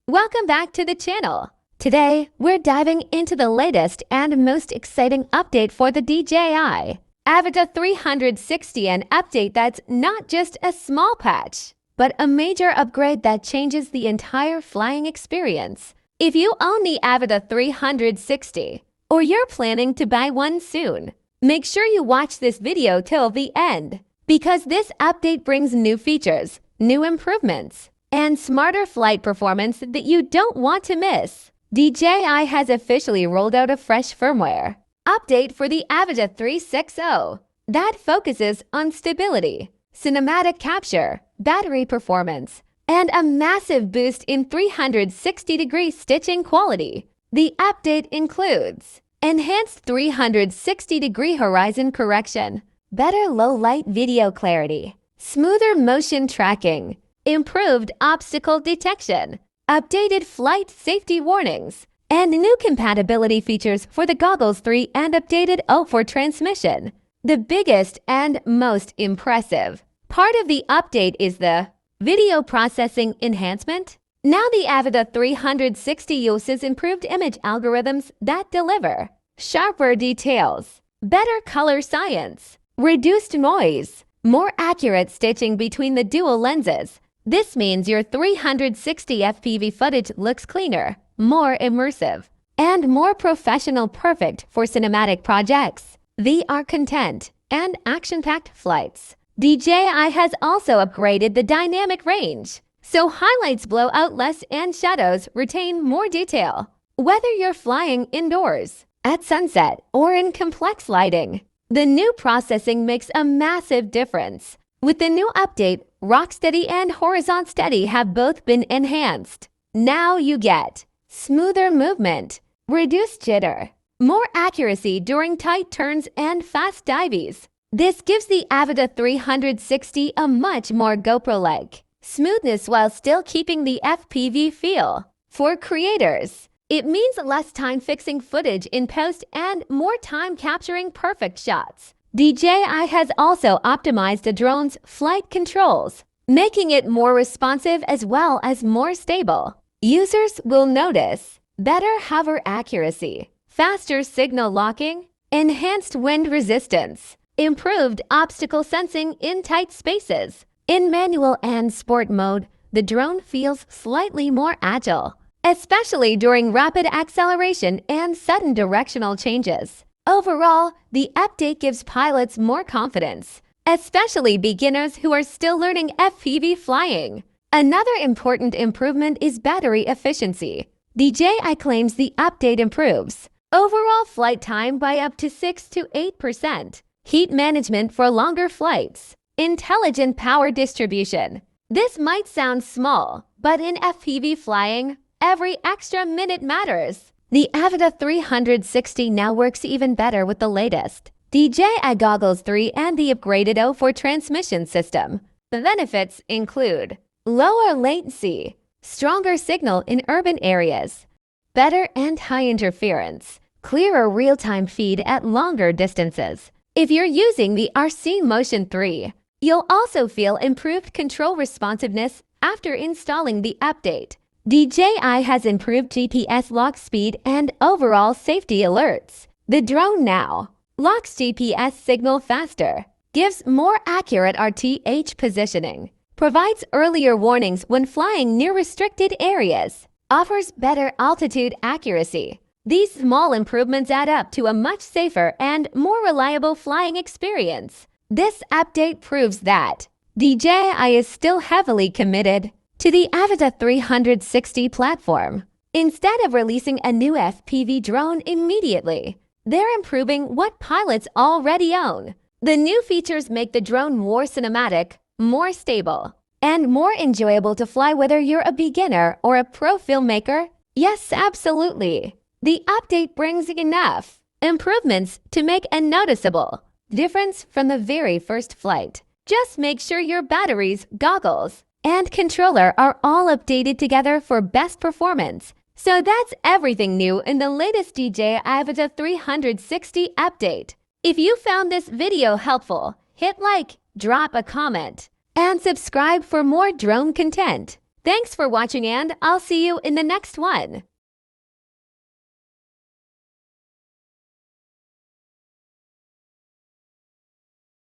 Welcome back to the channel. Today, we're diving into the latest and most exciting update for the DJI Avata 360, an update that's not just a small patch, but a major upgrade that changes the entire flying experience. If you own the Avata 360, or you're planning to buy one soon, make sure you watch this video till the end, because this update brings new features, new improvements, and smarter flight performance that you don't want to miss. DJI has officially rolled out a fresh firmware update for the Avata 360 that focuses on stability, cinematic capture, battery performance, and a massive boost in 360-degree stitching quality. The update includes enhanced 360-degree horizon correction, better low-light video clarity, smoother motion tracking, improved obstacle detection, updated flight safety warnings, and new compatibility features for the Goggles 3 and updated O4 transmission. The biggest and most impressive part of the update is the video processing enhancement. Now the Avata 360 uses improved image algorithms that deliver sharper details, better color science, reduced noise, more accurate stitching between the dual lenses. This means your 360 FPV footage looks cleaner, more immersive, and more professional, perfect for cinematic projects, VR content, and action-packed flights. DJI has also upgraded the dynamic range, so highlights blow out less and shadows retain more detail. Whether you're flying indoors, at sunset, or in complex lighting, the new processing makes a massive difference. With the new update, Rocksteady and Horizon Steady have both been enhanced. Now you get smoother movement, reduced jitter, more accuracy during tight turns and fast dives. This gives the Avata 360 a much more GoPro-like smoothness while still keeping the FPV feel. For creators, it means less time fixing footage in post and more time capturing perfect shots. DJI has also optimized the drone's flight controls, making it more responsive as well as more stable. Users will notice better hover accuracy, faster signal locking, enhanced wind resistance, improved obstacle sensing in tight spaces. In manual and sport mode, the drone feels slightly more agile, especially during rapid acceleration and sudden directional changes. Overall, the update gives pilots more confidence, especially beginners who are still learning FPV flying. Another important improvement is battery efficiency. DJI claims the update improves overall flight time by up to 6 to 8%, heat management for longer flights, intelligent power distribution. This might sound small, but in FPV flying, every extra minute matters. The Avata 360 now works even better with the latest DJI Goggles 3 and the upgraded O4 transmission system. The benefits include lower latency, stronger signal in urban areas, better anti-interference, clearer real-time feed at longer distances. If you're using the RC Motion 3, you'll also feel improved control responsiveness after installing the update. DJI has improved GPS lock speed and overall safety alerts. The drone now locks GPS signal faster, gives more accurate RTH positioning, provides earlier warnings when flying near restricted areas, offers better altitude accuracy. These small improvements add up to a much safer and more reliable flying experience. This update proves that DJI is still heavily committed to the Avata 360 platform. Instead of releasing a new FPV drone immediately, they're improving what pilots already own. The new features make the drone more cinematic, more stable, and more enjoyable to fly whether you're a beginner or a pro filmmaker. Yes, absolutely. The update brings enough improvements to make a noticeable difference from the very first flight. Just make sure your batteries, goggles, and controller are all updated together for best performance. So that's everything new in the latest DJI Avata 360 update. If you found this video helpful, hit like, drop a comment, and subscribe for more drone content. Thanks for watching, and I'll see you in the next one.